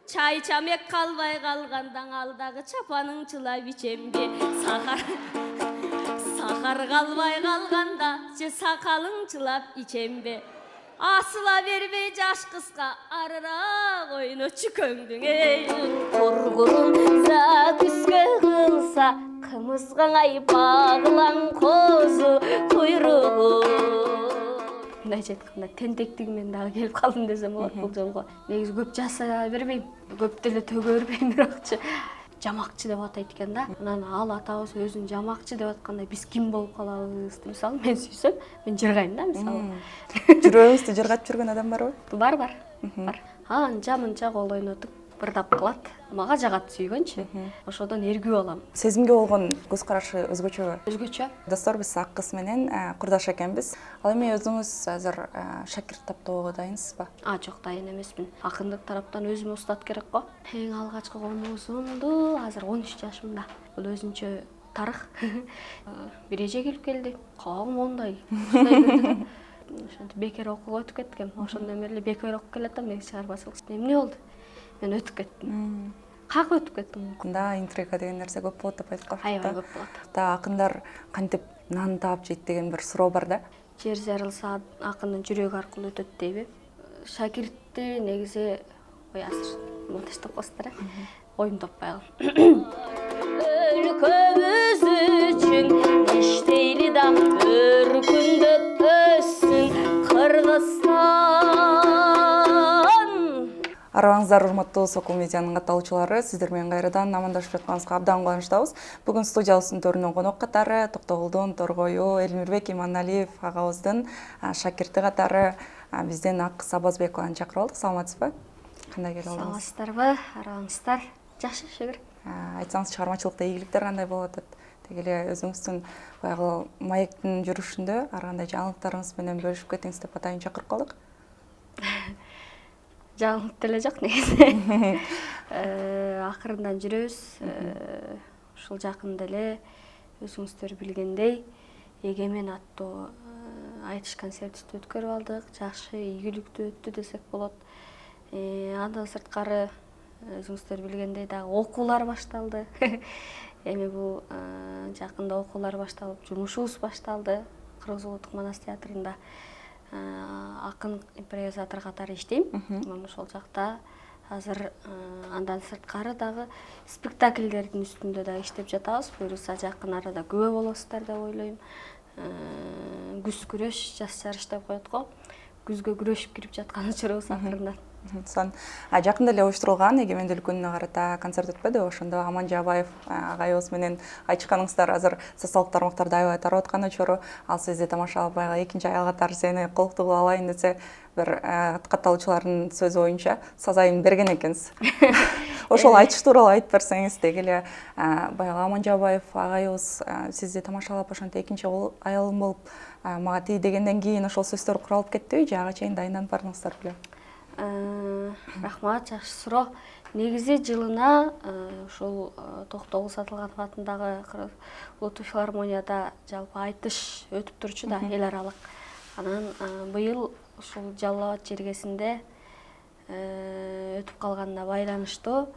Чай чамек калбай калгандан алдагы чапаның чылап ичембе. Сахар калбай калганда же сакалың чылап ичембе. Асыла бербей жаш кызга арыраак ойночу көңдүң эй. Кургурун закүскө кылса кымызгаңай багылаң козу куйругу. Мындайча айтканда тентектигимен дагы келип калдым десем болот бул жолго. Негизи көп жаса бербейм, көп деле төгө бербейм, бирокчу жамакчы деп атайт экен да. Анан ал атабыз өзүн жамакчы деп атканда биз ким болуп калабыз? Мисалы мен сүйсөм, мен жыргайм да мисалы. Жүрөгүңүздү жыргатып жүргөн адам барбы? Бар. Анча-мынча кол ойнотуп бырдап кылат. Мага жагат сүйгөнчү. Ошодон эргүү алам. Сезимге болгон көз карашы өзгөчөбү? Өзгөчө. Достор, биз ак кыз менен курдаш экенбиз. Ал эми өзүңүз азыр шакирт таптоого дайынсызбы? Жок, дайын эмесмин. Акындык тараптан өзүмө устат керек го. Эң алгачкы комузумду азыр 13 жашымда. Бул өзүнчө тарых. Бир эже келип келди. Кабагым мондай. Ошентип бекер окууга өтүп кеткем. Ошондон бери эле бекер окуп келатам, негизи чыгарбачылык. Эмне болду? Мен өтүп кеттим. Как өтүп кеттим? Мында интрига деген нерсе көп болот деп айтып калышты. Аябай көп болот. Да, акындар кантип нан таап жейт деген бир суроо бар да. Жер жарылса акындын жүрөгү аркылуу өтөт дейби. Шакиртти негизи азыр монтаждап коесуздар, оюм таппай калдым. Өлкөбүз үчүн иштейли да өркүндөп өссүн Кыргызстан. Арабаңыздар, урматтуу Сокол медианын катталуучулары, сиздер менен кайрадан амандашып жатканыбызга абдан кубанычтабыз. Бүгүн студиябыздын төрүнөн конок катары Токтогулдун Торгою Элмирбек Иманалиев агабыздын шакирти катары бизден Ак Сабазбекованы чакырып алдык. Саламатсызбы? Кандай келип алдыңыз? Саламатсыздарбы? Арабаңыздар? Жакшы, шүгүр. Айтсаңыз, чыгармачылыкта ийгиликтер кандай болуп атат? Деги эле өзүңүздүн баягы маектин жүрүшүндө ар кандай жаңылыктарыңыз менен бөлүшүп кетиңиз деп атайын чакырып калдык. Жаңылык деле жок негизи. Акырындан жүрөбүз. Ушул жакында эле өзүңүздөр билгендей Эгемен аттуу айтыш концертибизди өткөрүп алдык. Жакшы, ийгиликтүү өттү десек болот. Андан сырткары өзүңүздөр билгендей дагы окуулар башталды. Эми бул жакында окуулар башталып, жумушубуз башталды. Кыргыз Улуттук Манас театрында акын импровизатор катары иштейм. Мен ошол жакта азыр андан сырткары дагы спектакльдердин үстүндө да иштеп жатабыз. Буюрса жакын арада күбө болосуздар деп ойлойм. Күз күрөш, жаз жарыш деп коет го. Күзгө күрөшүп кирип жаткан учурубуз акырындан. Сон жакында эле уюштурулган Эгемендүүлүк күнүнө карата концерт өтпөдү. Ошондо Аман Жабаев агайыбыз менен айтышканыңыздар азыр социалдык тармактарда аябай тарап аткан учуру. Ал сизди тамашалап баягы экинчи аял катары сени колукту кылып алайын десе, бир катталуучулардын сөзү боюнча сазайын берген экенсиз. Ошол айтыш тууралуу айтып берсеңиз, деги эле баягы Аман Жабаев агайыбыз сизди тамашалап ошентип экинчи аялым болуп мага тий дегенден кийин ошол сөздөр куралып кеттиби же ага чейин дайынданып бардыңыздар беле? Рахмат, жакшы суроо. Негизи жылына ушул Токтогул Сатылганов атындагы Улуттук филармонияда жалпы айтыш өтүп турчу да, эл аралык. Анан быйыл ушул Жалал Абад жергесинде өтүп калганына байланыштуу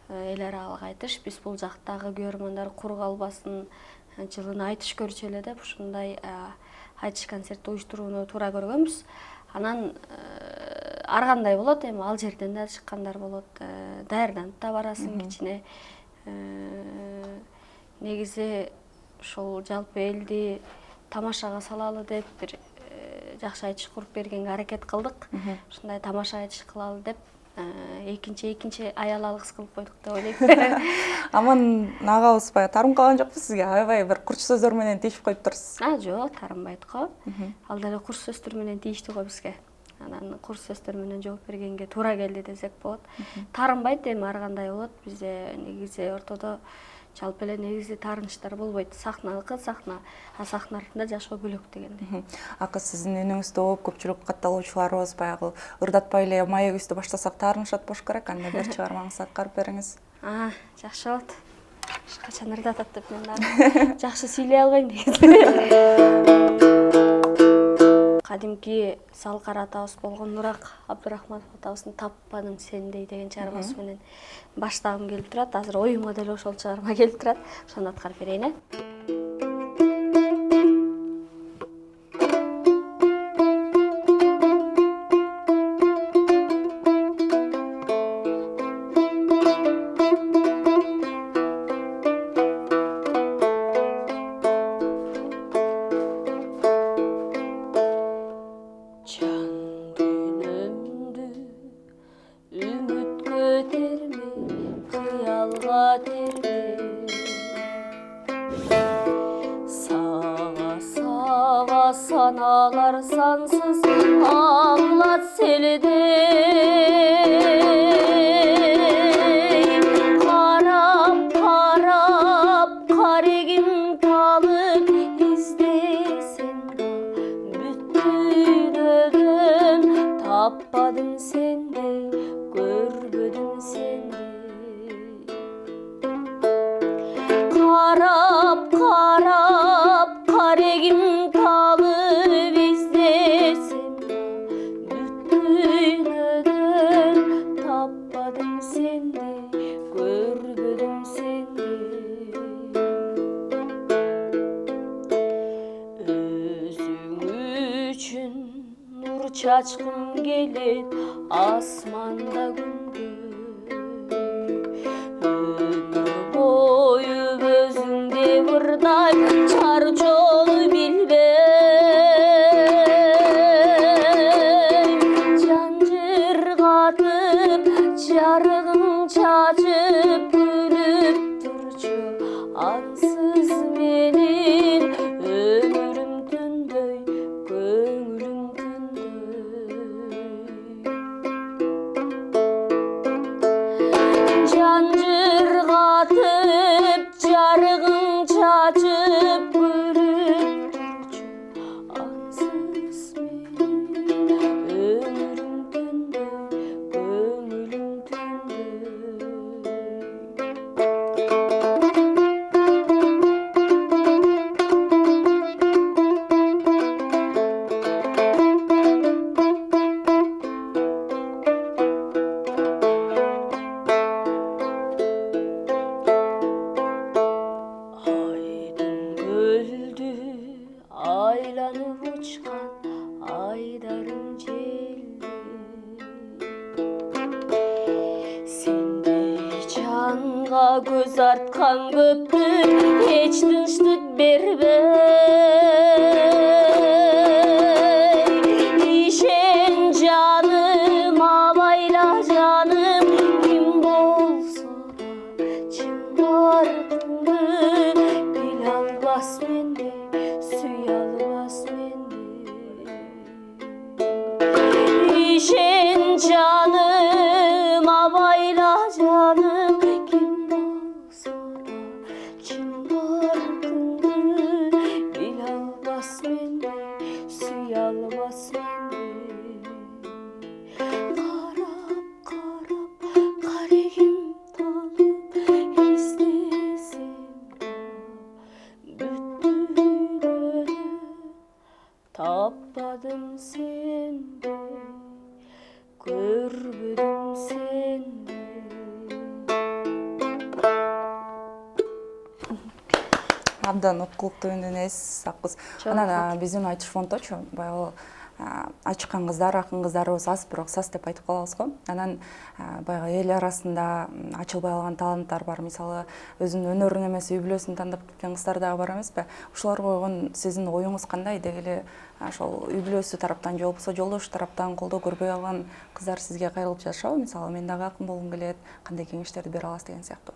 эл аралык айтыш. Биз бул жактагы көрөрмандар кур калбасын, жылына айтыш көрчү эле деп ушундай айтыш концерти уюштурууну туура көргөнбүз. Анан ар кандай болот, эми ал жерден да чыккандар болот, даярданып да барасың кичине. Негизи ушул жалпы элди тамашага салалы деп бир жакшы айтыш куруп бергенге аракет кылдык. Ушундай тамаша айтыш кылалы деп экинчи аял алгыс кылып койдук деп ойлойм. Аман агабыз баягы тарым калган жокпу сизге? Аябай бир курч сөздөр менен тийишип коюп турсуз. Жок, тарынбайт го. Ал деле курч сөздөр менен тийишти го бизге. Анан курч сөздөр менен жооп бергенге туура келди десек болот. Тарынбайт, эми ар кандай болот. Бизде негизи ортодо жалпы эле негизи таарынычтар болбойт. Сахналыкы сахна, а сахна артында жашоо бөлөк дегендей. Акы, сиздин үнүңүздү угуп көпчүлүк катталуучуларыбыз баягы ырдатпай эле маегибизди баштасак таарынышат болуш керек. Анда бир чыгармаңызды аткарып бериңиз. Жакшы болот. Качан ырдатат деп мен дагы жакшы сүйлөй албайм деген. кадимки Салкар атабыз болгон Нурак Абдурахманов атабыздын Таппадың сендей деген чыгармасы менен баштагым келип турат. Азыр оюңа деле ошол чыгарма келип турат. Ошону аткарып берейин. Sanalar sansız ağlat selidey. Karap karap karegim talık izdesin da bütün ödüm tapmadım sende, görmedim sende. Karap karap karegim talık izdesin da bütün ödüm tapmadım sende, görmedim sende. Özün üçün nur çaçkın gelir asmanda gündüz. Ömür boyu özünde vırday çar çol bilbey. Cancır katıp çarığın çaçıp gülüp durcu ansız benim ömrüm tündöy, gönlüm tündöy. Cancır katıp çarığın çaçıp gülüp durcu ansız benim ömrüm tündöy, gönlüm tündöy. Aydın göldü aylanıp uçkan aydarım celdi. Sendey canga göz artkan köptür hiç tınçlık berbey. İşen canım alayla canım kim bolsa da çınardı. Bil albas mende, suy albas mende. İşen canım alayla canım kim bolsa da çınardı. Bil albas mende, suy albas mende. Karap karap karegim talıp izdesin da bütün ödüm tapmadım sende, görmedim sende. Абдан уткулуктуу үнүнүз акыз. Анан биздин айтыш фондочу баягы ачкан кыздар, акын кыздарыбыз аз, бирок саз деп айтып калабыз го. Анан баягы эл арасында ачылбай калган таланттар бар. Мисалы, өзүнүн өнөрүн эмес, үй бүлөсүн тандап кеткен кыздар дагы бар эмеспи? Ушуларга койгон сиздин оюңуз кандай? Деги эле ошол үй бүлөсү тараптан же болбосо жолдошу тараптан колдоо көрбөй калган кыздар сизге кайрылып жатышабы? Мисалы, мен дагы акын болгум келет, кандай кеңештерди бере аласыз деген сыяктуу.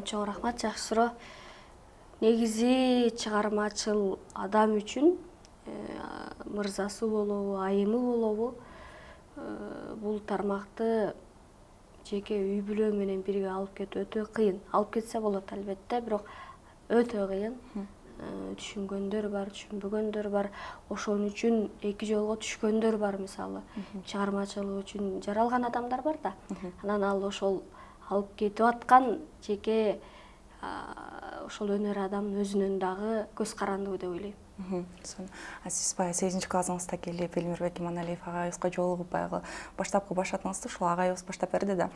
Чоң рахмат, жакшы суроо. Негизи чыгармачыл адам үчүн мырзасы болобу, айымы болобу, бул тармакты жеке үй бүлө менен бирге алып кетүү өтө кыйын. Алып кетсе болот албетте, бирок өтө кыйын. Түшүнгөндөр бар, түшүнбөгөндөр бар. Ошон үчүн эки жолго түшкөндөр бар, мисалы. Чыгармачылык үчүн жаралган адамдар бар да. Анан ал ошол алып кетип аткан жеке ошол өнөр адамдын өзүнүн дагы көз карандыгы деп ойлойм. Сиз баягы 8 классыңызда келип Элмирбек Иманалиев агайыбызга жолугуп баягы баштапкы башатыңызды ушул агайыбыз баштап берди да.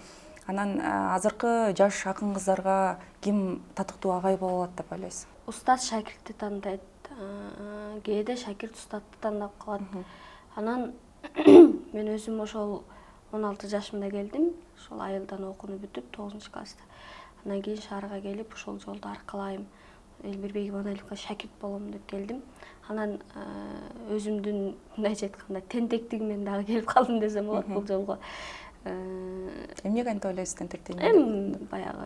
Анан азыркы жаш акын кыздарга ким татыктуу агай боло алат деп ойлойсуз? Устат шакиртти тандайт, кээде шакирт устатты тандап калат. Анан мен өзүм ошол 16 жашымда келдим, ошол айылдан окууну бүтүп 9-класста. Андан кийин шаарга келип ошол жолду аркалайм. Элмирбек Иманалиевге шакирт болом деп келдим. Анан өзүмдүн мындайча айтканда тентектигимен дагы келип калдым десем болот бул жолго. Эмнеге антип ойлойсуз тентектигин? Баягы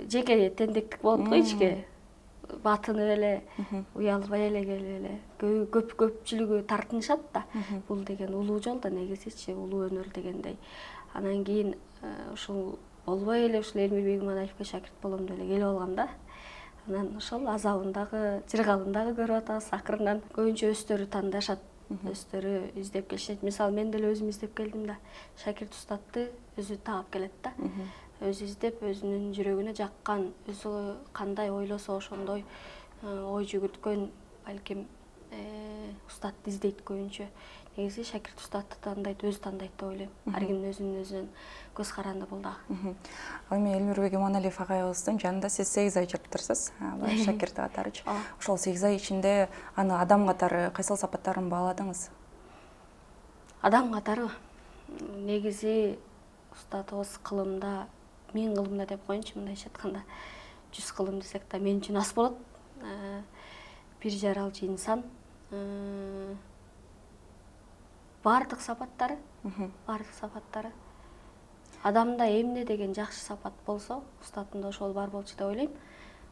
жеке тентектик болот го ичке. Батынып эле, уялбай эле келип эле. Көпчүлүгү тартынышат да. Бул деген улуу жол да негизичи, улуу өнөр дегендей. Анан кийин ушул болбой эле ушул Элмирбек Иманалиевге шакирт болом деп эле келип алгам да. Анан ошол азабын дагы, жыргалын дагы көрүп атабыз. Акырындан көбүнчө өздөрү тандашат, өздөрү издеп келишет. Мисалы мен деле өзүм издеп келдим да. Шакирт устатты өзү таап келет да. Өзү издеп, өзүнүн жүрөгүнө жаккан, өзү кандай ойлосо ошондой ой жүгүрткөн балким устатты издейт көбүнчө. Негизи шакирт устатты тандайт, өзү тандайт деп ойлойм. Ар кимдин өзүнүн көз каранды бул дагы. Ал эми Элмирбек Иманалиев агайыбыздын жанында сиз 8 ай жүрүптүрсүз, шакирти катарычы. Ошол 8 ай ичинде аны адам катары кайсыл сапаттарын бааладыңыз? Адам катары негизи устатыбыз кылымда 1000 кылымда деп коеюнчу, мындайча айтканда 100 кылым десек да мен үчүн аз болот. Бир жаралчы инсан. Бардык сапаттары. Адамда эмне деген жакшы сапат болсо, устатымда ошол бар болчу деп ойлойм.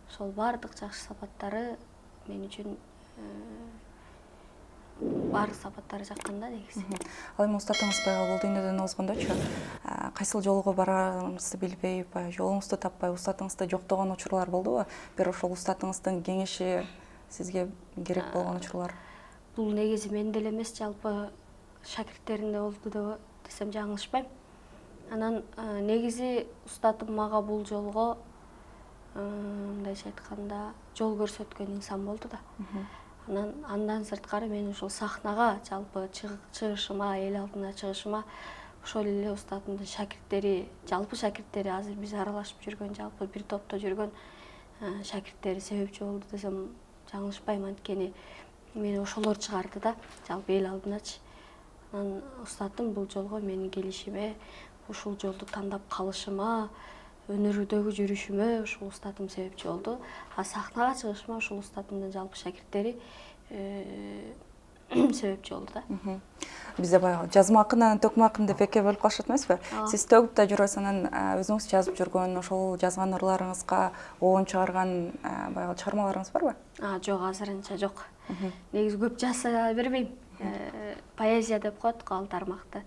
Ошол бардык жакшы сапаттары мен үчүн бардык сапаттары жаккан да негизи. Ал эми устатыңыз баягы бул дүйнөдөн озгондочу, кайсыл жолго барарыңызды билбей, баягы жолуңузду таппай устатыңызды жоктогон учурлар болдубу? Бир ошол устатыңыздын кеңеши сизге керек болгон учурлар? Бул негизи мен деле эмес, жалпы шакирттеримде болду десем жаңылышпайм. Анан негизи устатым мага бул жолго мындайча айтканда жол көрсөткөн инсан болду да. Андан сырткары мен ушул сахнага жалпы чыгышыма, эл алдына чыгышыма ошол эле устатымдын шакирттери, жалпы шакирттери, азыр биз аралашып жүргөн, жалпы бир топто жүргөн шакирттери себепчи болду десем жаңылышпайм. Анткени мени ошолор чыгарды да, жалпы эл алдыначы. Анан устатым бул жолго менин келишиме, ушул жолду тандап калышыма, өнөрдөгү жүрүшүмө ушул устатым себепчи болду. Сахнага чыгышыма ушул устатымдын жалпы шакирттери себепчи болду да. Бизде баягы жазма акын, анан төкмө акын деп экиге бөлүп калышат эмеспи? Сиз төгүп да жүрөсүз, анан өзүңүз жазып жүргөн, ошол жазган ырларыңызга оон чыгарган баягы чыгармаларыңыз барбы? Жок, азырынча жок. Негизи көп жаза бербейм. Поэзия деп коет го ал тармакты.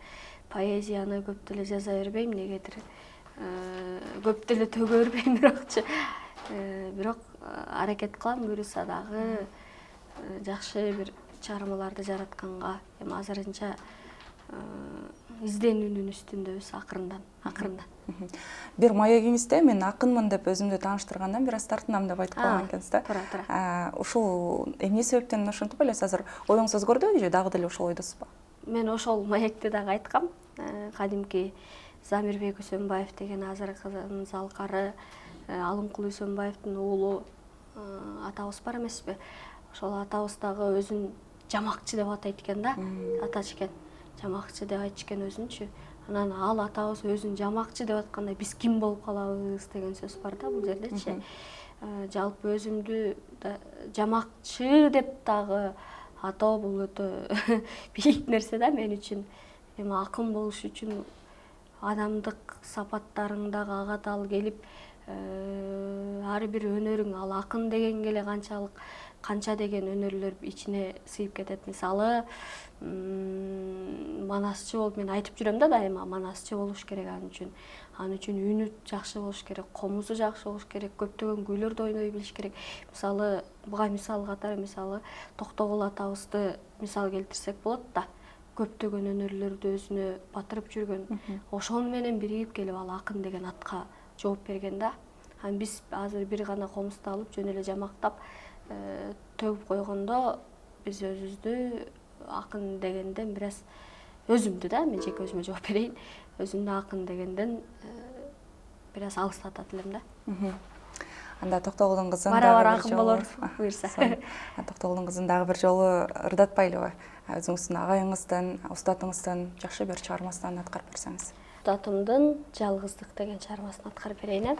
Поэзияны көп деле жаза бербейм, негедир көп деле төгө бербейм бирокчу. Бирок аракет кылам буюрса дагы жакшы бир чыгармаларды жаратканга. Эми азырынча изденүүнүн үстүндөбүз акырындан. Бир маегиңизде мен акынмын деп өзүмдү тааныштыргандан бир аз тартынам деп айтып калган экенсиз да. Туура. Ушул эмне себептен ошентип ойлойсуз? Азыр оюңуз өзгөрдүбү же дагы деле ошол ойдосузбу? Мен ошол маекти дагы айткам. Кадимки Замирбек Үсөнбаев деген азыркы залкары Алымкул Үсөнбаевдин уулу атабыз бар эмеспи? Ошол атабыз дагы өзүн жамакчы деп атайт экен да, атачы экен. Жамакчы деп айтчу экен өзүнчү. Анан ал атабыз өзүн жамакчы деп атканда биз ким болуп калабыз деген сөз бар да бул жердечи. Жалпы өзүмдү жамакчы деп дагы атоо бул өтө бийик нерсе да мен үчүн. Эми акын болуш үчүн адамдык сапаттарыңдагы ага дал келип, ар бир өнөрүң, ал акын дегенге эле канча деген өнөрлөр ичине сыйып кетет. Мисалы, манасчы болуп, мен айтып жүрөм да дайыма, манасчы болуш керек ан үчүн. Ан үчүн үнү жакшы болуш керек, комузу жакшы болуш керек, көптөгөн күүлөрдү ойной билиш керек. Мисалы, буга мисал катары, мисалы, Токтогул атабызды мисал келтирсек болот да. Көптөгөн өнөрлөрдү өзүнө батырып жүргөн. Ошону менен биригип келип ал акын деген атка жооп берген да. Биз азыр бир гана комузду алып жөн эле жамактап төгүп койгондо биз өзүбүздү акын дегенден бир аз өзүмдү да мен жеке өзүмө жооп берейин. Өзүмдү акын дегенден бир аз алыстатат элем да. Анда Токтогулдун кызын Бара-бара акын болорбуз буюрса. Токтогулдун кызын дагы бир жолу ырдатпайлыбы? Өзүңүздүн агайыңыздын, устатыңыздын жакшы бир чыгармасынан аткарып берсеңиз. Устатымдын «Жалгыздык» деген чыгармасын аткарып берейин.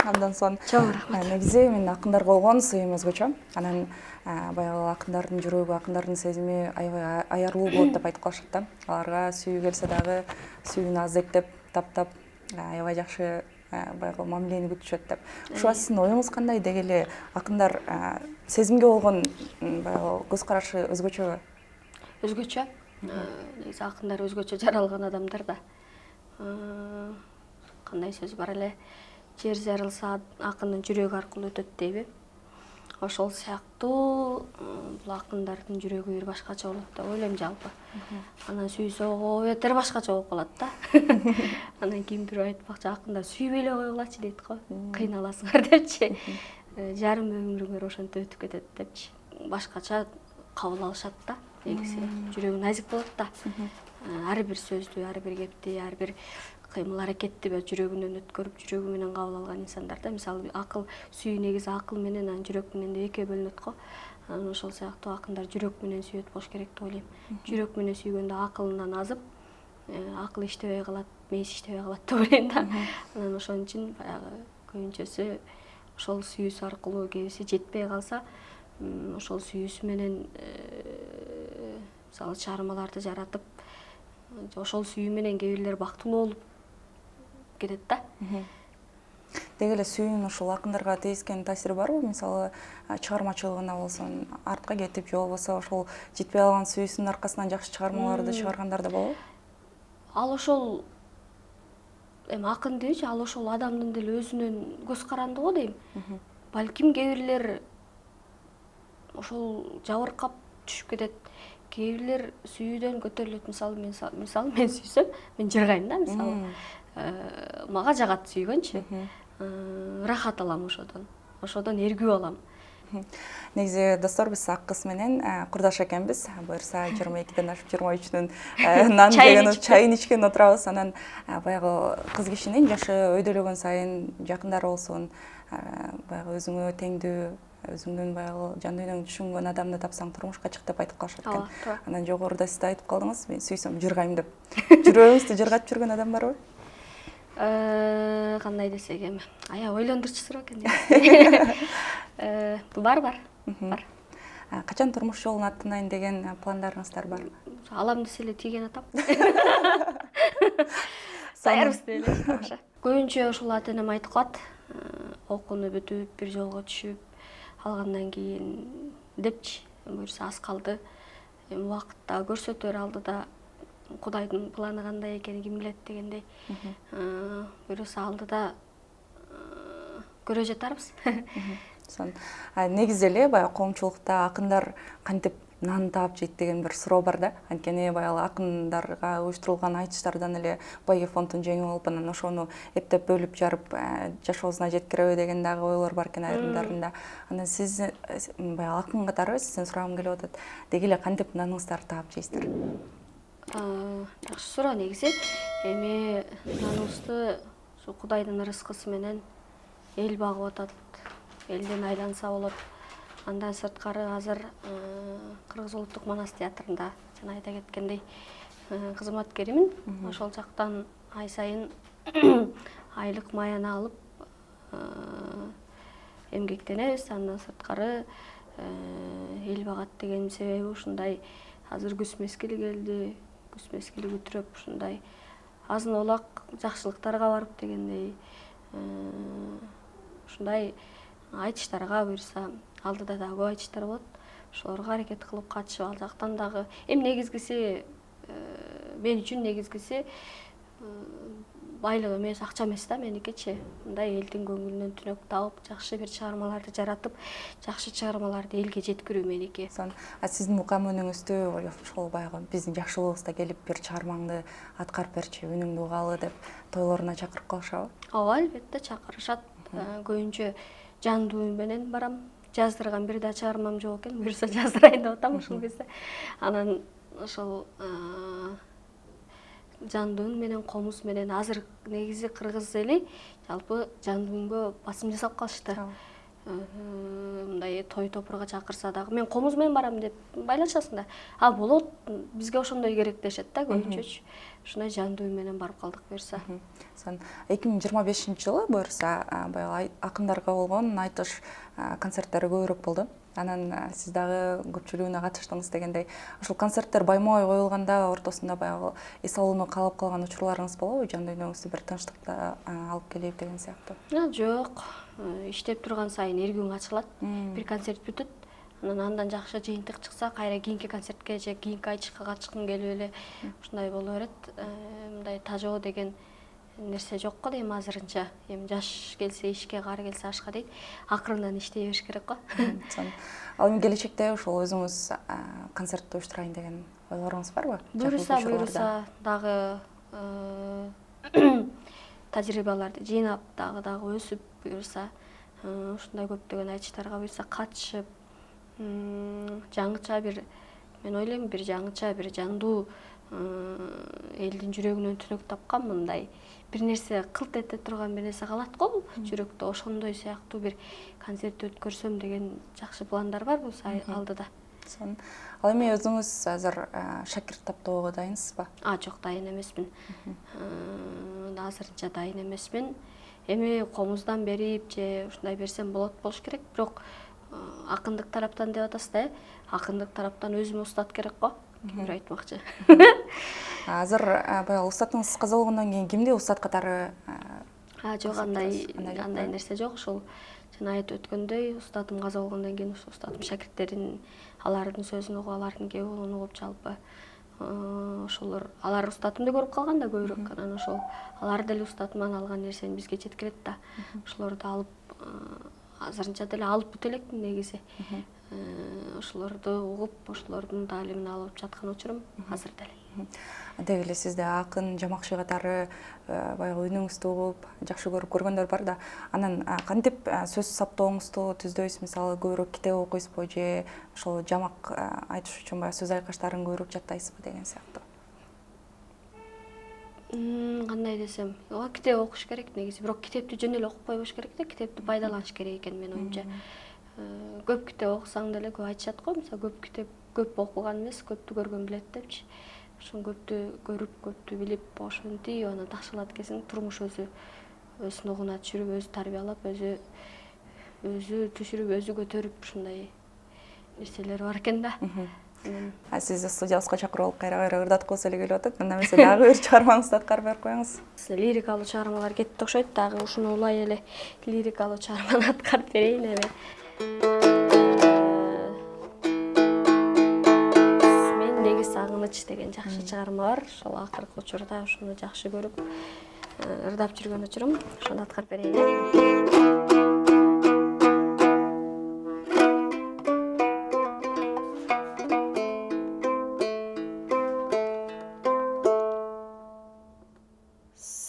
Андан соң негизи мен акындарга болгон сыйым өзгөчө. Анан баягы акындардын жүрөгү, акындардын сезими аябай аярлуу болот деп айтып калышат да. Аларга сүйүү келсе дагы сүйүүнү аздектеп, таптап аябай жакшы баягы мамилени күтүшөт деп. Ушуга сиздин оюңуз кандай? Деги эле акындар сезимге болгон баягы көз карашы өзгөчөбү? Өзгөчө. Негизи акындар өзгөчө жаралган адамдар да. Кандай сөз бар эле? Жер жарылса акындын жүрөгү аркылуу өтөт дейби. Ошол сыяктуу бул акындардын жүрөгү бир башкача болот деп ойлойм жалпы. Анан сүйсө бетер башкача болуп калат да. Анан ким бирөө айтпакчы, акындар сүйбөй эле койгулачы дейт го. Кыйналасыңар депчи. жарым өмүрүңөр ошентип өтүп кетет депчи. Башкача кабыл алышат да, негизи. Жүрөгү назик болот да. Ар бир сөздү, ар бир кепти, ар бир кыймыл аракетти жүрөгүнөн өткөрүп, жүрөгү менен кабыл алган инсандарда, мисалы акыл, сүйүү негизи акыл менен, анан жүрөк менен деп экиге бөлүнөт го. Анан ошол сыяктуу акындар жүрөк менен сүйөт болуш керек деп ойлойм. Жүрөк менен сүйгөндө акылынан азып, акыл иштебей калат, мээси иштебей калат деп ойлойм да. Анан ошон үчүн баягы көбүнчөсү ошол сүйүүсү аркылуу, кээбиси жетпей калса, ошол сүйүүсү менен мисалы чыгармаларды жаратып, ошол сүйүү менен кээ бирлер бактылуу болуп кетет да. Деги эле сүйүүнүн ушул акындарга тийгизген таасири барбы? Мисалы, чыгармачылыгына болсун, артка кетип, же болбосо ошол жетпей калган сүйүүсүнүн аркасынан жакшы чыгармаларды чыгаргандар да болобу? Ал ошол эми акын дебичи, ал ошол адамдын деле өзүнүн көз карандыгы дейм. Балким кээ бирлер ошол жабыркап түшүп кетет. Кээ бирлер сүйүүдөн көтөрүлөт. Мисалы мен сүйсөм, мен жыргайм да, мисалы. Мага жагат сүйгөнчү. Рахат алам ошодон. Ошодон эргүү алам. Негизи достор, биз ак кыз менен курдаш экенбиз. Буюрса 22ден ашып 23-нүн нан жеген чайын ичкен отурабыз. Анан баягы кыз кишинин жашы өйдөлөгөн сайын, жакындары болсун, баягы өзүңө теңдүү, өзүңдүн баягы жан дүйнөңдү түшүнгөн адамды тапсаң турмушка чык деп айтып калышат экен. Анан жогоруда сиз айтып калдыңыз, мен сүйсөм жыргайм деп. Жүрөгүңүздү жыргатып жүргөн адам барбы? Кандай десек эми, аябай ойлондурчу суроо экен. Бар. Качан турмуш жолун аттанайын деген пландарыңыздар бар? Алам десе эле тийген атам. Даярбыз деп эле тамаша. Көбүнчө ушул ата энем айтып калат. Окууну бүтүп, бир жолго түшүп, алгандан кийин депчи, буюрса аз калды. Эми убакыт да көрсөтөр, алдыда Кудайдын планы кандай экени ким билет дегендей. Буюрса алдыда көрө жатарбыз. Негизи эле баягы коомчулукта акындар кантип нан таап жейт деген бир суроо бар да. Анткени баягы акындарга уюштурулган айтыштардан эле бай фондун жеңип алып, анан ошону эптеп бөлүп жарып жашообузуна жеткиреби деген дагы ойлор бар экен айрымдарында. Анан сиз баягы акын катары сизден сурагым келип атат. Деги эле кантип наныңыздарды таап жейсиздер? Жакшы суроо негизи. Эми наныбызды ушу Кудайдын ырыскысы менен эл багып атат. Элден айланса болот. Андан сырткары азыр Кыргыз улуттук манас театрында жана айта кеткендей кызматкеримин. Ошол жактан ай сайын айлык маяна алып эмгектенебиз. Андан сырткары эл багат деген себеби ушундай азыр күз мезгили келди. Күз мезгили күтүрөп ушундай азын олак жакшылыктарга барып дегендей ушундай айтыштарга буюрса алдыда дагы көп айтыштар болот. Ошолорго аракет кылып катышып, ал жактан дагы эми негизгиси мен үчүн негизгиси байлык эмес, акча эмес да меникичи. Мындай элдин көңүлүнөн түнөк табып, жакшы бир чыгармаларды жаратып, жакшы чыгармаларды элге жеткирүү меники. Сиздин мукам өнүңүздү ошол баягы биздин жакшылыгыбызда келип бир чыгармаңды аткарып берчи, үнүңдү угалы деп тойлоруна чакырып калышабы? Ооба, албетте чакырышат. Көбүнчө жандуу менен барам. Жаздырган бир да чыгармам жок экен, буюрса жаздырайын деп атам ушул кезде. Анан ошол жандуу менен, комуз менен азыр негизи кыргыз эли жалпы жандууга басым жасап калышты. Мындай той топурга чакырса дагы мен комуз менен барам деп байлашасың да. Болот, бизге ошондой керек дешет да көбүнчөчү. Ушундай жандуу менен барып калдык буюрса. 2025-жылы буюрса баягы акындарга болгон айтыш концерттери көбүрөөк болду. Анан сиз дагы көпчүлүгүнө катыштыңыз дегендей. Ошол концерттер байма-бай коюлганда ортосунда баягы эс алууну каалап калган учурларыңыз болобу? Жан дүйнөңүздү бир тынчтыкта алып келейин деген сыяктуу. Жок. Иштеп турган сайын эргүүң ачылат. Бир концерт бүтөт. Андан жакшы жыйынтык чыкса, кайра кийинки концертке же кийинки айтышка катышкың келип эле ушундай боло берет. Мындай тажоо деген нерсе жок го дейм азырынча. Эми жаш келсе ишке, кары келсе ашка дейт. Акырындан иштей бериш керек го. Ал эми келечекте ошол өзүңүз концерт уюштурайын деген ойлоруңуз барбы? Буюрса дагы тажрыйбаларды жыйнап, дагы өсүп, буюрса ушундай көптөгөн айтыштарга буюрса катышып, жаңыча бир, мен ойлойм, бир жаңыча, бир жандуу элдин жүрөгүнөн түнөк тапкан мындай бир нерсе кылт эте турган бир нерсе калат го бул жүрөктө. Ошондой сыяктуу бир концерт өткөрсөм деген жакшы пландар бар бул алдыда. Ал эми өзүңүз азыр шакирт таптоого дайынсызбы? Жок, дайын эмесмин. Азырынча дайын эмесмин. Эми комуздан берип же ушундай берсем болот болуш керек, бирок акындык тараптан деп атасыз да, акындык тараптан өзүмө устат керек го, кимдир айтмакчы. Азыр баягы устатыңыз каза болгондон кийин кимди устат катары? Жок, андай нерсе жок. Ушул жана айтып өткөндөй, устатым каза болгондон кийин устатым шакирттерин, алардын сөзүн угуп, алардын кебулун угуп, жалпы ошолор, алар устатымды көрүп калган да көбүрөөк, анан ошол алар деле устатыман алган нерсени бизге жеткирет да. Ошолорду алып, азырынча деле алып бүтө элекмин негизи. Ошолорду угуп, ошолордун таалимин алып жаткан учурум азыр деле. Деги эле сизде акын, жамакчы катары баягы үнүңүздү угуп, жакшы көрүп көргөндөр бар да. Анан кантип сөз саптооңузду түздөйсүз? Мисалы, көбүрөөк китеп окуйсузбу же ошол жамак айтыш үчүн баягы сөз айкаштарын көрүп жаттайсызбы деген сыяктуу? Кандай десем, китеп окуш керек негизи, бирок китепти жөн эле окуп койбош керек да, китепти пайдаланыш керек экен менин оюмча. Көп китеп окусаң деле, көп айтышат го, мисалы көп китеп көп окуган эмес, көптү көргөн билет депчи. Ошон көптү көрүп, көптү билип, ошентип анан такшылат экенсиң, турмуш өзү өзүнүн түшүрүп, өзү тарбиялап, өзү түшүрүп, өзү көтөрүп, ушундай нерселер бар экен да. Сизди студиябызга чакырып алып кайра ырдаткыбыз эле келип атат. Анда эмесе дагы бир чыгармаңызды аткарып берип коюңуз. Лирикалуу чыгармалар кетти окшойт, дагы ушуну улай эле лирикалуу чыгарманы аткарып берейин эми. Мендеги сагыныч деген жакшы чыгарма бар. Ошол акыркы учурда ушуну жакшы көрүп ырдап жүргөн учурум. Ошону аткарып берейин.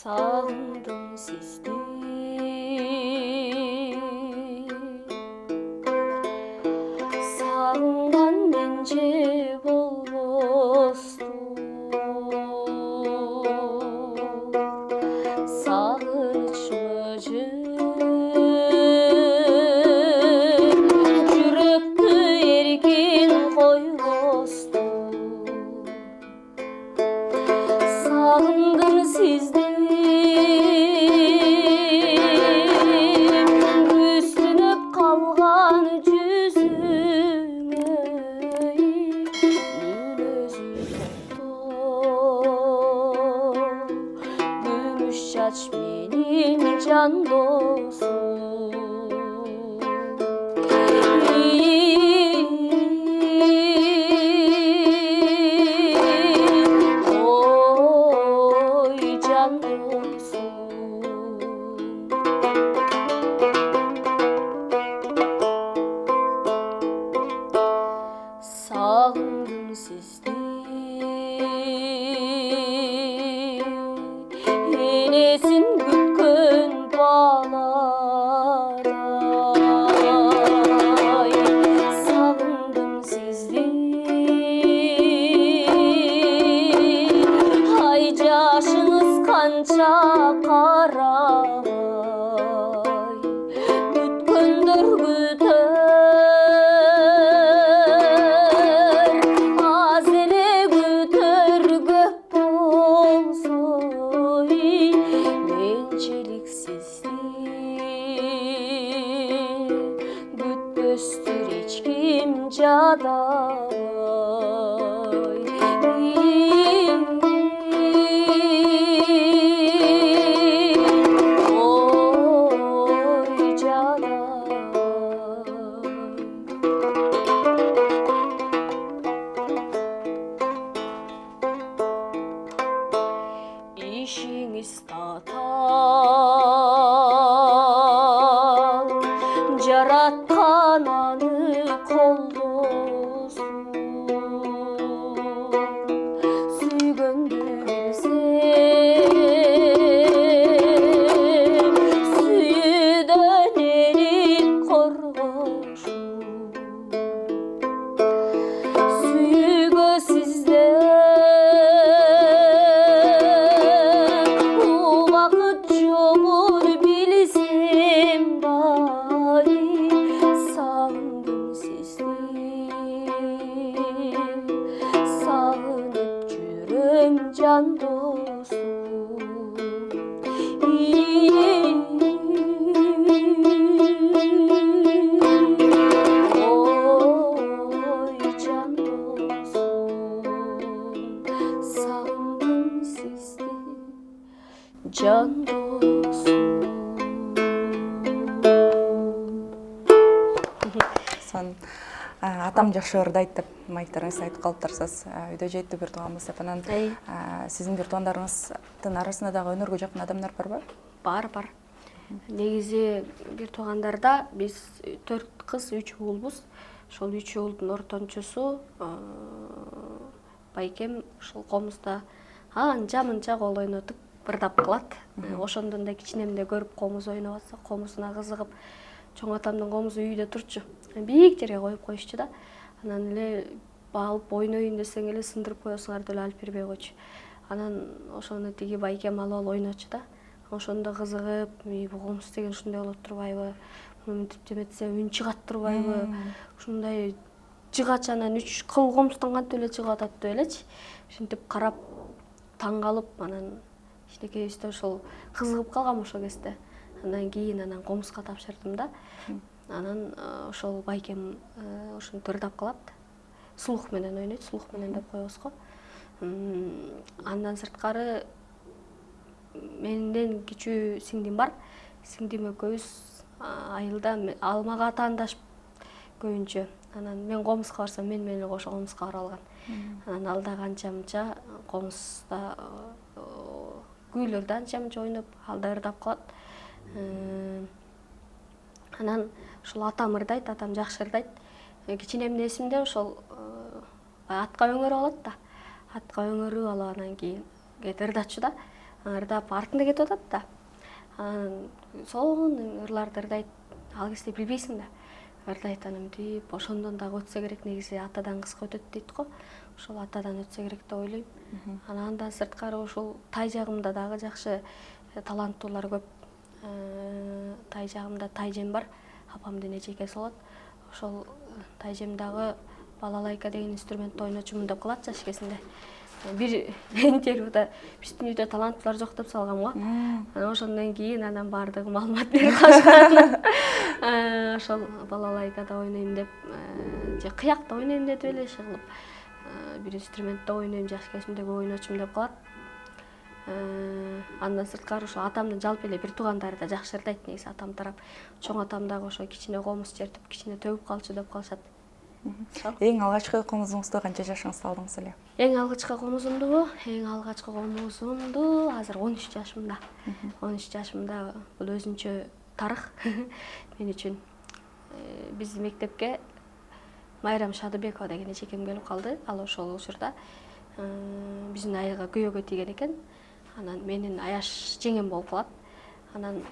Sağındım sizdi, sağıngan mence bolbostur, sağınç mıcı, yürekti erkin koymostur, sağındım sizdi. Benim can dostum, oy can dostum. Sağındım sizdi. Enesin gütkün bağlara, sağındım sizdi. Ay yaşınız kança karay, gütkündür güter, az ele güter göp bolsun. Mençeliksizdi, gütböstür hiç kim caday. Oy caday. İşiniz tatal, jaratkan anı koldosun, süygöndü bilsem, süyü dönerim Ой, жан досум, сағындым сізді, жан досум. Сон атам жакшы ырдайт деп маектарыңыз айтып калыптырсыз. Үйдө жетти бир тууганбыз деп анан сиздин бир туугандарыңыздын арасында дагы өнөргө жакын адамдар барбы? Бар. Негизи бир туугандарда биз 4 кыз, 3 уулбуз. Ошол 3 уулдун ортончусу байкем ушул комузда анча-мынча кол ойнотуп ырдап калат. Ошондон да кичинемде көрүп комуз ойноп атса, комузуна кызыгып, чоң атамдын комузу үйдө турчу. Бийик жерге коюп коюшчу да. Анан эле алып ойнойюн десең эле сындырып коесуңар деле алып бербей койчу. Анан ошону тиги байкем алып ойночу да. Ошондо кызыгып, бул комуз деген ушундай болот турбайбы? Муну мынтип деметсе үн чыгат турбайбы? Ушундай жыгач анан 3 кыл комуздан кантип эле чыгып атат деп элечи. Ушинтип карап, таң калып, анан кичинекейибиз да ошол кызыгып калгам ошол кезде. Андан кийин комузга тапшырдым да. Анан ошол байкем ушинтип ырдап калат. Слух менен ойнойт, слух менен деп коебуз го. Андан сырткары менден кичүү сиңдим бар. Сиңдим экөөбүз айылда мага атаандашып көбүнчө. Анан мен комузга барсам, мен менен кошо комузга барып алган. Анан ал дагы анча-мынча комузда күүлөрдү анча-мынча ойноп, ал да ырдап калат. Анан ушул атам ырдайт, атам жакшы ырдайт. Кичинемде эсимде ошол атка өңөрүп алат да. Атка өңөрүп алып анан кийин кетип ырдачу да. Ырдап артында кетип атат да. Анан сонун ырларды ырдайт. Ал кезде билбейсиң да. Ырдайт анан мынтип, ошондон дагы өтсө керек, негизи атадан кызга өтөт дейт го. Ошол атадан өтсө керек деп ойлойм. Андан сырткары ушул тай жагымда дагы жакшы таланттуулар көп. Тай жагымда тайжем бар. Апамдын эжекеси болот. Ошол тайжем дагы балалайка деген инструментти ойночумун деп калат жаш кезинде. Бир интервьюда биздин үйдө таланттуулар жок деп салгам го. Анан ошондон кийин анан баардыгы маалымат берип калышкан. Ошол балалайкада ойнойм деп, же кыякта ойнойм деп эле иши кылып, бир инструментте ойнойм, жаш кезимде көп ойночумун деп калат. Андан сырткары ошо атамдын жалпы эле бир туугандары да жакшы ырдайт негизи, атам тарап. Чоң атам дагы ошо кичине комуз чертип, кичине төгүп калчу деп калышат. Эң алгачкы комузуңузду канча жашыңызда алдыңыз эле? Эң алгачкы комузумду азыр 13 жашымда. 13 жашымда бул өзүнчө тарых мен үчүн. Биздин мектепке Майрам Шадыбекова деген эжекем келип калды. Ал ошол учурда биздин айылга күйөөгө тийген экен. Анан менин аяш жеңем болуп калат. Анан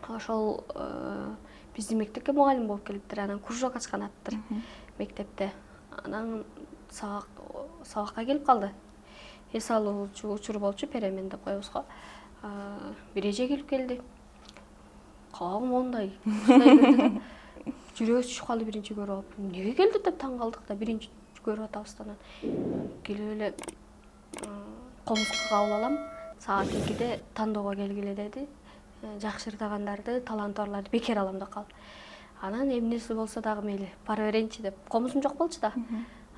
ошол биздин мектепке мугалим болуп келиптир. Анан кружок ачкан аттыр мектепте. Анан сабакка келип калды. Эс алуучу учур болчу, перемен деп коебуз го. Бир эже келип келди. Кабагым мондай. Жүрөгүбүз түшүп калды биринчи көрүп алып. Эмнеге келди деп таң калдык да, биринчи көрүп атабыз анан. Келип эле комузга кабыл алам. Саат 2-де тандоого келгиле деди. Жакшы ырдагандарды, таланты барларды бекер алам деп калып. Анан эмнеси болсо дагы мейли, бара берейинчи деп. Комузум жок болчу да.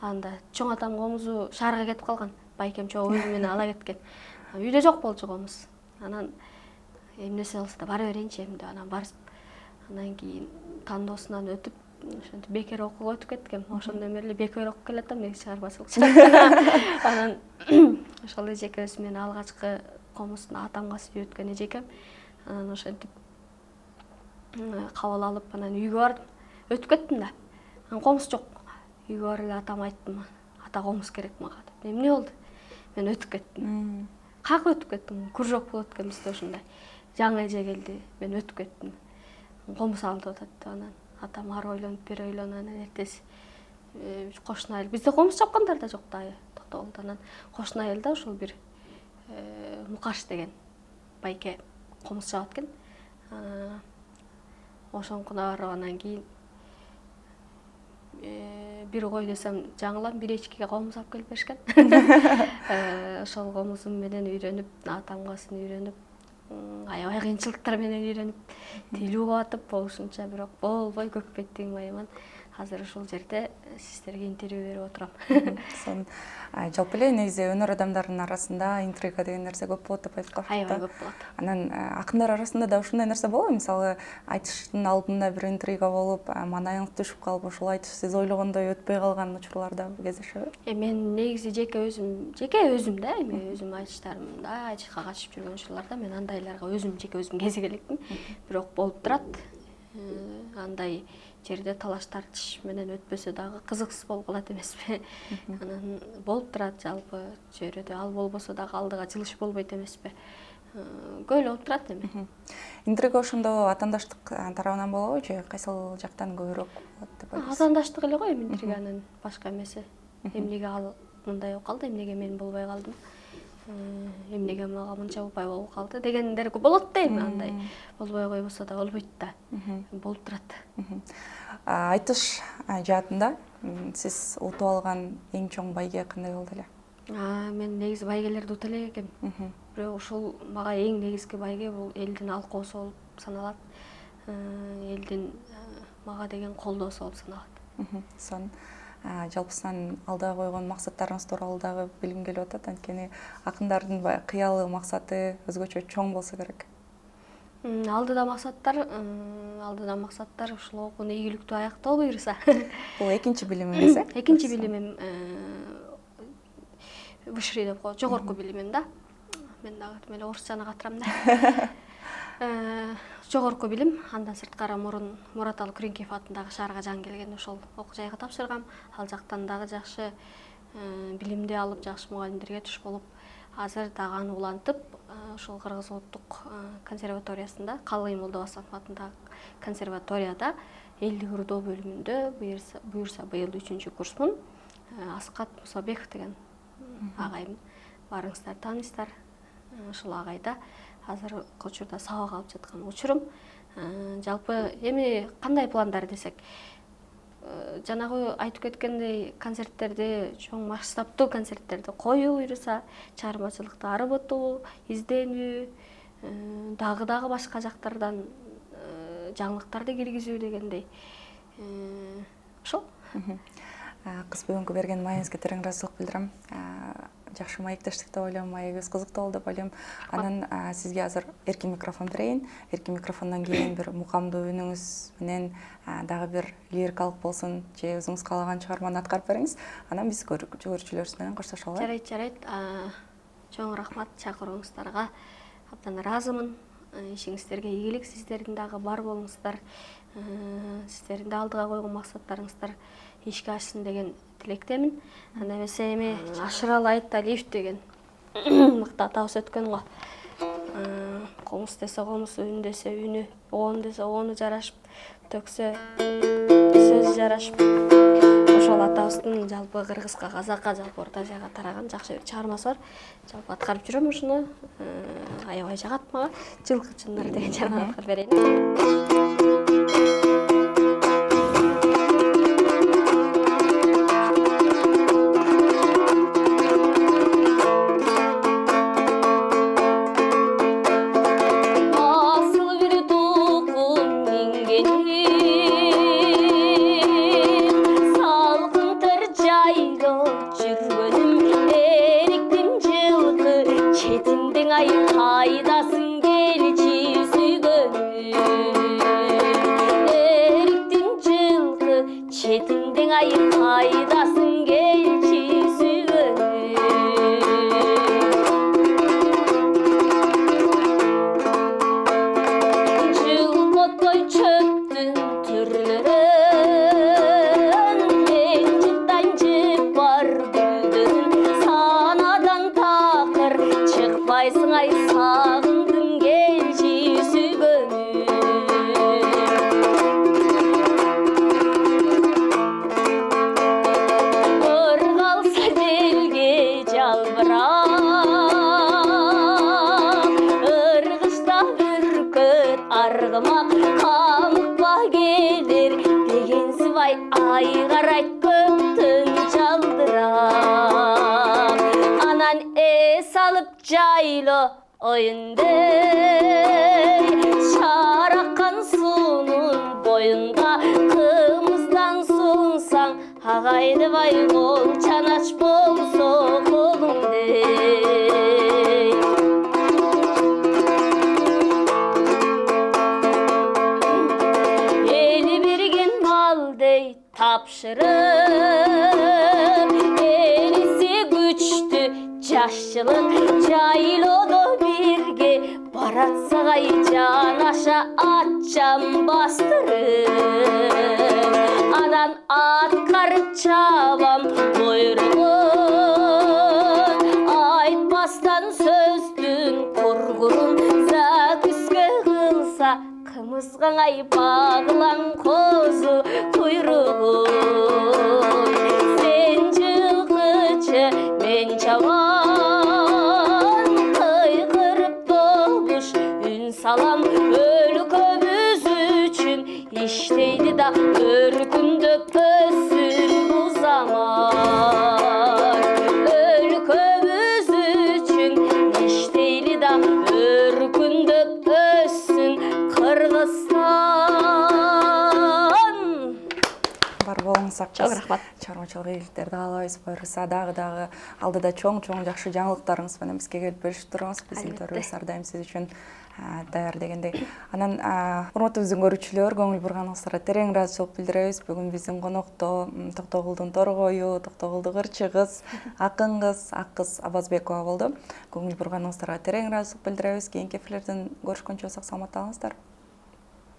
Анда чоң атам комузу шаарга кетип калган. Байкем чогуу өзү менен ала кеткен. Үйдө жок болчу комуз. Анан эмнеси болсо да бара берейинчи эми деп анан барып, анан кийин тандоосунан өтүп, ошентип бекер окууга өтүп кеткем. Ошондон бери эле бекер окуп келатам, негизи чыгармачылыкчы. Анан ошол эжекебиз менен алгачкы комуздун атамга үйрөткөн эжекем. Анан ошентип кабыл алып, анан үйгө бардым. Өтүп кеттим да. Анан комуз жок. Үйгө барып эле атама айттым. Ата, комуз керек мага деп. Эмне болду? Мен өтүп кеттим. Как өтүп кеттиң? Кружок болот экен бизде ушундай. Жаңы эже келди. Мен өтүп кеттим. Комуз алып атат деп анан атам ары ойлонуп, бери ойлонуп, анан эртеси кошуна айыл. Бизде комуз чапкандар да жок да. Токтогулда анан кошуна айылда ошол бир Мукаш деген байке комуз чабат экен. Ошонкуна барып анан кийин бир кой десем жаңылам, бир эчкиге комуз алып келип беришкен. Ошол комузум менен үйрөнүп, атамгасын үйрөнүп, аябай кыйынчылыктар менен үйрөнүп тил угуп атып болушунча бирок болбой көк беттигин байыман. Азыр ушул жерде сиздерге интервью берип отурам. Сон жалпы эле негизи өнөр адамдарынын арасында интрига деген нерсе көп болот деп айтып калышты. Аябай көп болот. Анан акындар арасында да ушундай нерсе болобу? Мисалы айтыштын алдында бир интрига болуп, маанайыңыз түшүп калып, ушул айтыш сиз ойлогондой өтпөй калган учурларда кездешеби? Мен негизи жеке өзүм да, эми өзүм айтыштарымда, айтышка катышып жүргөн учурларда мен андайларга жеке өзүм кезиге элекмин. Бирок болуп турат. Андай жерде талаш тартыш менен өтпөсө дагы кызыксыз болуп калат эмеспи? Анан болуп турат жалпы чөйрөдө, ал болбосо дагы алдыга жылыш болбойт эмеспи? Көп болуп турат эми. Интрига ошондо атаандаштык тарабынан болобу же кайсыл жактан көбүрөөк болот деп ойлойсуз? Атаандаштык эле го эми интриганын башка эмеси. Эмнеге ал мындай болуп калды, эмнеге мен болбой калдым? Эмнеге мага мынча упай болуп калды дегендер болот да эми, андай болбой койбосо да болбойт да. Болуп турат. Айтыш жаатында сиз утуп алган эң чоң байге кандай болду эле? Мен негизи байгелерди ута элек экем. Бирок ушул мага эң негизги байге бул элдин алкоосу болуп саналат. Элдин мага деген колдоосу болуп саналат. Сон жалпысынан алдыга койгон максаттарыңыз тууралуу дагы билгим келип атат. Анткени акындардын кыялы максаты өзгөчө чоң болсо керек. Алдыда максаттар ушул окууну ийгиликтүү аяктоо буюрса. Бул экинчи билимиңиз э? Экинчи билимим высший деп коет, жогорку билимим да. Мен дагы тим эле орусчаны катырам да. Жогорку билим, андан сырткары мурун Мураталы Күреңкеев атындагы шаарга жаңы келгенде ошол окуу жайга тапшыргам. Ал жактан дагы жакшы билимди алып, жакшы мугалимдерге туш болуп, азыр дагы аны улантып, ошол Кыргыз Улуттук консерваториясында, Калый Молдобасаров атындагы консерваторияда элдик ырдоо бөлүмүндө буюрса быйыл 3-чү курсмун. Аскат Мусабеков деген агайым, барыңыздар тааныйсыздар. Ушул агайда азыр учурда сабак алып жаткан учурум. Жалпы эми кандай пландар десек, жанагы айтып кеткендей концерттерди, чоң масштабтуу концерттерди коюу буюрса, чыгармачылыкты арбытуу, изденүү, дагы башка жактардан жаңылыктарды киргизүү дегендей. Ошол. Кыз бүгүнкү берген маегиңизге терең ыраазычылык билдирем. Жакшы маектештик деп ойлойм, маегибиз кызыктуу болду деп ойлойм. Анан сизге азыр эркин микрофон берейин. Эркин микрофондон кийин бир мукамдуу үнүңүз менен дагы бир лирикалык болсун же өзүңүз каалаган чыгарманы аткарып бериңиз. Анан биз көрүүчүлөрүбүз менен коштошолу. Жарайт. Чоң рахмат чакырууңуздарга. Абдан ыраазымын. Ишиңиздерге ийгилик, сиздердин дагы бар болуңуздар. Сиздердин да алдыга койгон максаттарыңыздар ишке ашсын деген тилектемин. Анда эмесе эми Ашыралы Айталиев деген мыкты атабыз өткөн го. Комуз десе комузу, үн десе үнү, оон десе оону жарашып, төксө сөзү жарашып. Ошол атабыздын жалпы кыргызга, казакка, жалпы Орто Азияга тараган жакшы бир чыгармасы бар. Жалпы аткарып жүрөм ушуну. Аябай жагат мага. Жылкы чынар деген чыгарманы аткарып берейин. Çetinden ayı kaydasın gelçi sügönü. Жылботой çöktün türlörün, Ençitten jep var güldün, Sanadan takır çıkpaysın ay sağındın gelçi sügönü. Argımak kamıkpa gelir degen sivay aygarayt köktün çaldıram. Anan es alıp jaylo oyunde айдыбай қол чанач болсо қолыңдей. Eli берген малдей тапшырып, элиси күчтү жашчылык жайлоодо бирге баратсагай жанаша атчам бастырып, анан аткарып чабам буйругун, айтпастан сөздүн кургурун закүскө кылса кымызгаңай баглан козу куйругун. Сен жылкычы мен чабан, кыйкырып добуш үн салам, өлкөбүз үчүн иштейди да өркүндөп өссүн бул заман. Өлкөбүз үчүн иштейди да өркүндөп өссүн Кыргызстан. Бар болуңуз Чоң акчас. рахмат. Чармачылык ийгиликтерди каалайбыз. Буюрса дагы алдыда чоң жакшы жаңылыктарыңыз менен бизге келип бөлүшүп туруңуз. Биздин төрүбүз ар дайым сиз үчүн даяр дегендей. Анан урматтуу биздин көрүүчүлөр, көңүл бурганыңыздарга терең ыраазычылык билдиребиз. Бүгүн биздин конокто Токтогулдун торгою, Токтогулдук ырчы кыз, акын кыз, ак кыз Абазбекова болду. Көңүл бурганыңыздарга терең ыраазычылык билдиребиз. Кийинки эфирлерден көрүшкөнчө сак саламатта калыңыздар.